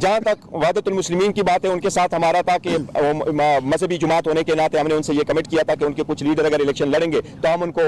جہاں تک وحدت المسلمین کی بات ہے ان کے ساتھ ہمارا تھا کہ مذہبی جماعت ہونے کے ناطے ہم نے ان سے یہ کمٹ کیا تھا کہ ان کے کچھ لیڈر اگر الیکشن لڑیں گے تو ہم ان کو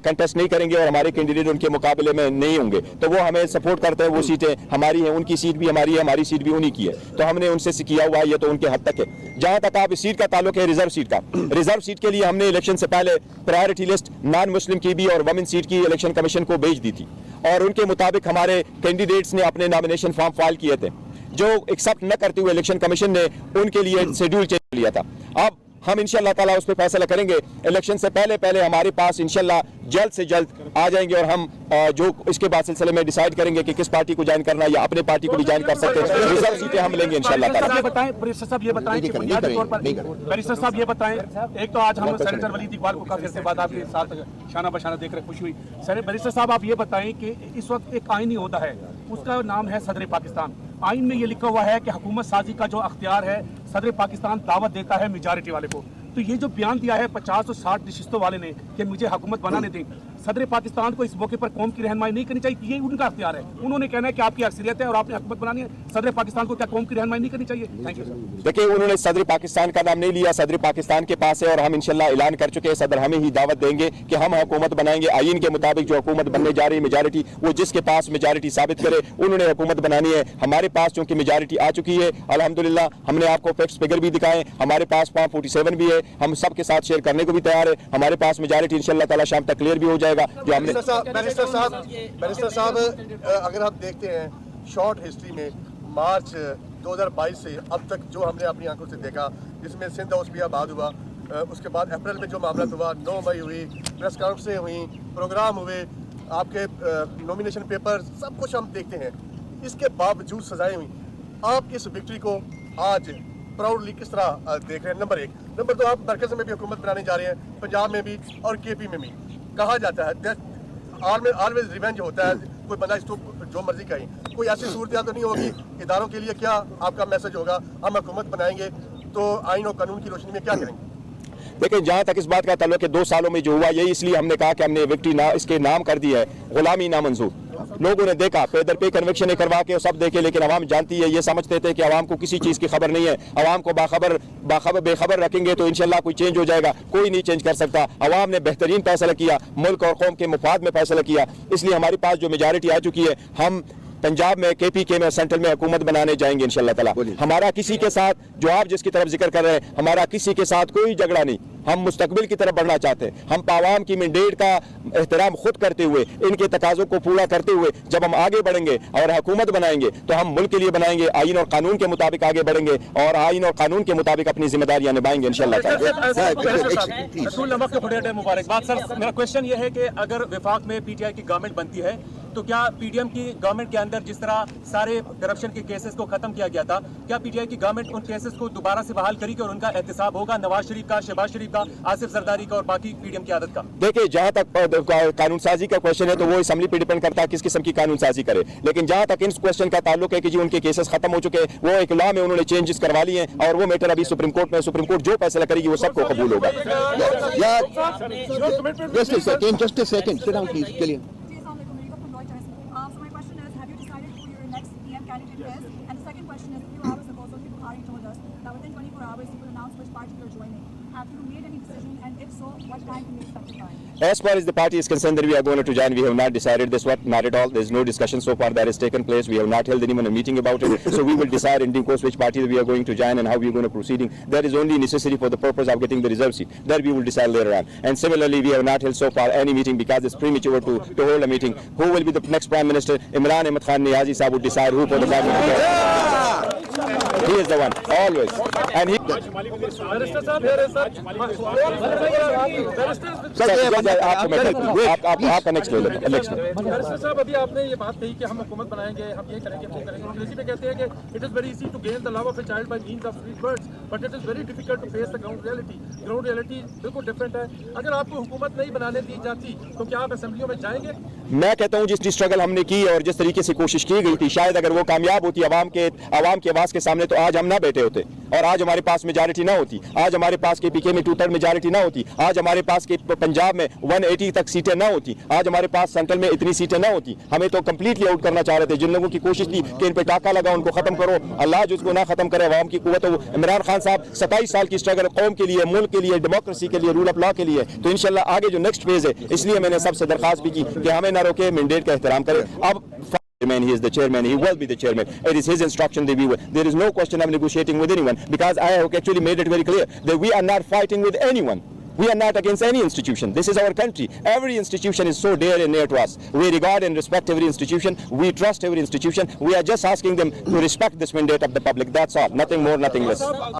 کنٹیسٹ نہیں کریں گے اور ہمارے کینڈیڈیٹ ان کے مقابلے میں نہیں ہوں گے, تو وہ ہمیں سپورٹ کرتے ہیں, وہ سیٹیں ہماری ہیں, ان کی سیٹ بھی ہماری ہے, ہماری سیٹ بھی انہی کی ہے, تو ہم نے ان سے کیا ہوا ہے, یہ تو ان کے حد تک ہے. جہاں تک آپ اس سیٹ کا تعلق ہے ریزرو سیٹ کا, ریزرو سیٹ کے لیے ہم نے الیکشن سے پہلے پرائرٹی لسٹ نان مسلم کی بھی اور وومن سیٹ کی الیکشن کمیشن کو بھیج دی تھی, اور ان کے مطابق ہمارے کینڈیڈیٹس نے اپنے نامینیشن فارم فائل کیے تھے, جو ایکسیپٹ نہ کرتے ہوئے الیکشن کمیشن نے ان کے لیے شیڈول چینج لیا تھا. اب ہم انشاءاللہ تعالیٰ اس پہ فیصلہ کریں گے. الیکشن سے پہلے ہمارے پاس انشاءاللہ جلد سے جلد آ جائیں گے, اور ہم جو اس کے بعد سلسلے میں ڈیسائیڈ کریں گے کہ کس پارٹی کو جوائن کرنا ہے, یا اپنے پارٹی کو بھی جوائن کر سکتے ہیں. ریزرو سیٹیں ہم لیں گے انشاءاللہ تعالیٰ. بیرسٹر صاحب یہ بتائیں کہ بنیادی طور پر بیرسٹر صاحب یہ بتائیں, ایک تو آج ہم سینیٹر ولید اقبال کو کافی عرصے بعد آپ کے ساتھ شانہ بشانہ دیکھ رہے خوشی ہوئی. بیرسٹر صاحب آپ یہ بتائیں کہ اس وقت ایک آئینی عہدہ ہے, اس کا نام ہے صدر پاکستان. آئین میں یہ لکھا ہوا ہے کہ حکومت سازی کا جو اختیار ہے صدر پاکستان دعوت دیتا ہے میجارٹی والے کو. تو یہ جو بیان دیا ہے 50 اور 60 نشستوں والے نے کہ مجھے حکومت بنانے دیں, صدر پاکستان کو اس موقع پر قوم کی رہنمائی نہیں کرنی چاہیے, یہ ان کا اختیار ہے. انہوں نے کہنا ہے کہ آپ کی اکثریت ہے اور آپ نے حکومت بنانی ہے, صدر پاکستان کو کیا قوم کی رہنمائی نہیں کرنی چاہیے؟ Thank you sir. دیکھیں انہوں نے صدر پاکستان کا نام نہیں لیا, صدر پاکستان کے پاس ہے, اور ہم انشاءاللہ اعلان کر چکے ہیں صدر ہمیں ہی دعوت دیں گے کہ ہم حکومت بنائیں گے. آئین کے مطابق جو حکومت بننے جا رہی ہے میجارٹی, وہ جس کے پاس میجارٹی ثابت کرے انہوں نے حکومت بنانی ہے. ہمارے پاس چونکہ میجارٹی آ چکی ہے الحمدللہ, ہم نے آپ کو فیکٹس فگر بھی دکھائے, ہمارے پاس 47 بھی ہے, ہم سب کے ساتھ شیئر کرنے کو بھی تیار ہے. ہمارے پاس میجارٹی انشاءاللہ تعالیٰ شام تک کلیئر بھی ہو جائے گا. جو ہم نے بیرسٹر صاحب اگر ہم دیکھتے ہیں شارٹ ہسٹری میں مارچ 2022 سے اب تک جو ہم نے اپنی آنکھوں سے دیکھا, جس میں سندھ ہاؤس بھی آباد ہوا, اس کے بعد اپریل میں جو معاملات ہوا, 9 مئی ہوئی, پریس کانفرنسیں ہوئیں, پروگرام ہوئے, آپ کے نومینیشن پیپر, سب کچھ ہم دیکھتے ہیں. اس کے باوجود سزائیں ہوئیں. آپ اس وکٹری کو آج پراؤڈلی کس طرح دیکھ رہے ہیں؟ نمبر 1. نمبر 2, آپ مرکز میں بھی حکومت بنانے جا رہے ہیں, پنجاب میں بھی اور کے پی میں بھی. کہا جاتا ہے آلویز ریونج ہوتا ہے, کوئی بندہ اس کو جو مرضی کہیں. کوئی ایسی صورتحال تو نہیں ہوگی اداروں کے لیے کیا آپ کا میسج ہوگا ہم حکومت بنائیں گے تو آئین اور قانون کی روشنی میں کیا کریں گے؟ دیکھیں جہاں تک اس بات کا تعلق ہے 2 سالوں میں جو ہوا, یہی اس لیے ہم نے کہا کہ ہم نے وکٹری اس کے نام کر دی ہے غلامی نامنظور. لوگوں نے دیکھا پے در پے کنوکشن کروا کے سب دیکھے, لیکن عوام جانتی ہے, یہ سمجھتے تھے کہ عوام کو کسی چیز کی خبر نہیں ہے. عوام کو بے خبر رکھیں گے تو انشاءاللہ کوئی چینج ہو جائے گا, کوئی نہیں چینج کر سکتا. عوام نے بہترین فیصلہ کیا, ملک اور قوم کے مفاد میں فیصلہ کیا, اس لیے ہمارے پاس جو میجارٹی آ چکی ہے, ہم پنجاب میں کے پی کے میں سینٹرل میں حکومت بنانے جائیں گے انشاءاللہ تعالی. ہمارا کسی کے ساتھ, جو آپ جس کی طرف ذکر کر رہے ہیں, ہمارا کسی کے ساتھ کوئی جھگڑا نہیں. ہم مستقبل کی طرف بڑھنا چاہتے ہیں. ہم عوام کی مینڈیٹ کا احترام خود کرتے ہوئے, ان کے تقاضوں کو پورا کرتے ہوئے جب ہم آگے بڑھیں گے اور حکومت بنائیں گے تو ہم ملک کے لیے بنائیں گے, آئین اور قانون کے مطابق آگے بڑھیں گے, اور آئین اور قانون کے مطابق اپنی ذمہ داریاں نبھائیں گے انشاءاللہ تعالی. مبارکباد سر. میرا کوشچن یہ ہے کہ اگر وفاق میں پی ٹی آئی کی گورنمنٹ بنتی ہے تو کیا پی ڈی ایم کی گورنمنٹ کے اندر جس طرح سارے کرپشن کے کیسز کو ختم کیا گیا تھا, کیا پی ٹی آئی کی گورنمنٹ ان کیسز کو دوبارہ سے بحال کرے گی اور ان کا احتساب ہوگا نواز شریف کا, شہباز شریف کا, آصف زرداری کا اور باقی پی ڈی ایم کی عادت کا؟ دیکھیں جہاں تک قانون سازی کا کوشچن ہے تو وہ اسمبلی پہ ڈیپینڈ کرتا ہے کس قسم کی قانون سازی کرے, لیکن جہاں تک اس کوشچن کا تعلق ہے کہ جی ان کے کیسز ختم ہو چکے ہیں, وہ ایک لا میں انہوں نے چینجز کروا لی ہیں, اور وہ میٹر ابھی سپریم کورٹ میں, سپریم کورٹ جو فیصلہ کرے گی وہ سب کو قبول ہوگا. And the second question is, a few hours ago, Zulkifli Bukhari told us that within 24 hours he will announce which party you're joining. Have you made any decision, and if so, what time can we expect to join? As far as the party is concerned that we are going to join, we have not decided this one, not at all. There is no discussion so far that has taken place. We have not held anyone a meeting about it. So we will decide in due course which party we are going to join and how we are going to proceeding. That is only necessary for the purpose of getting the reserve seat. That we will decide later on. And similarly, we have not held so far any meeting because it's premature to hold a meeting. Who will be the next Prime Minister? Imran Ahmad Khan Niazi Sahib will decide who for the Prime Minister. He is the one, always. And he... آپ کا next لے لیں. Barrister صاحب ابھی آپ نے یہ بات کہی کہ ہم حکومت بنائیں گے, ہم یہ کریں گے, وہ کریں گے. انگریزی میں کہتے ہیں کہ it is very easy to gain the love of a child by means of sweet words, but it is very difficult to face the ground reality. Ground reality بالکل ڈفرینٹ ہے. اگر آپ کو حکومت نہیں بنانے دی جاتی تو کیا آپ اسمبلیوں میں جائیں گے؟ میں کہتا ہوں جس اسٹرگل ہم نے کی اور جس طریقے سے کوشش کی گئی تھی, شاید اگر وہ کامیاب ہوتی عوام کی آواز کے سامنے تو آج ہم نہ بیٹھے ہوتے, اور آج ہمارے پاس میجارٹی نہ ہوتی, آج ہمارے پاس KPK میں 2/3 میجارٹی نہ ہوتی, آج ہمارے پاس پنجاب میں 180 تک سیٹیں نہ ہوتی, آج ہمارے پاس سینٹرل میں اتنی سیٹیں نہ ہوتی. ہمیں تو کمپلیٹلی آؤٹ کرنا چاہ رہے تھے. جن لوگوں کی کوشش تھی کہ ان پہ ٹاکا لگا, ان کو ختم کرو, اللہ جس کو نہ ختم کرے. عوام کی قوت ہو. عمران خان صاحب 27 سال کی اسٹرگل قوم کے لیے, ملک کے لیے, ڈیموکریسی کے لیے, رول آف لا کے لیے. تو انشاءاللہ آگے جو نیکسٹ فیز ہے, اس لیے میں نے سب سے درخواست بھی کی کہ ہمیں نہ روکے, مینڈیٹ کا احترام کرے. اب he is the chairman, he will be the chairman. It is his instruction that we will. There is no question of negotiating with anyone, because I have actually made it very clear that we are not fighting with anyone. We are not against any institution. This is our country. Every institution is so dear and near to us. We regard and respect every institution. We trust every institution. We are just asking them to respect this mandate of the public. That's all. Nothing more, nothing less.